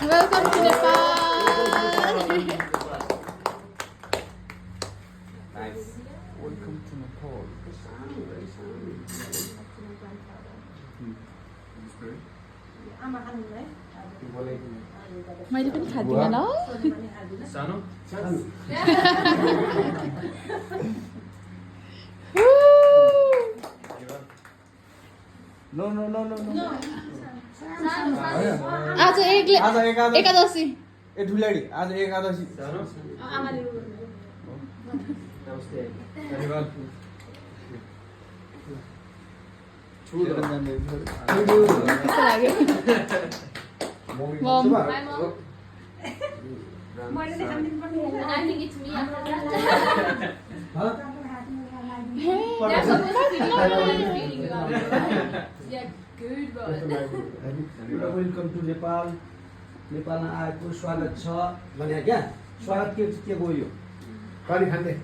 Welcome to Nepal. Nice. Welcome to Nepal. मैले पनि खादिनँ ल सानो No. आज एकादशी ए ठुलाडी आज एकादशी सानो नमस्ते धन्यवाद कस्तो लाग्यो मम I think it's me after that. Yeah, good boy. Welcome to Nepal नेपालमा आएको स्वागत छ भने क्या स्वागत के गयो पानी खाँदै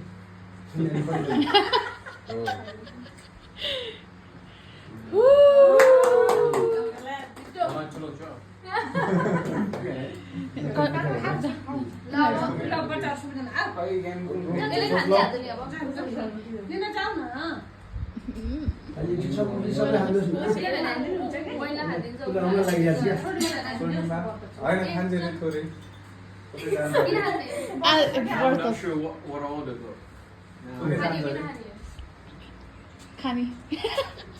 सबैले हाल्नुहोस् न राम्रो लागिरहेको छ होइन खान्छ नि थोरै I'm not sure what order though. खाने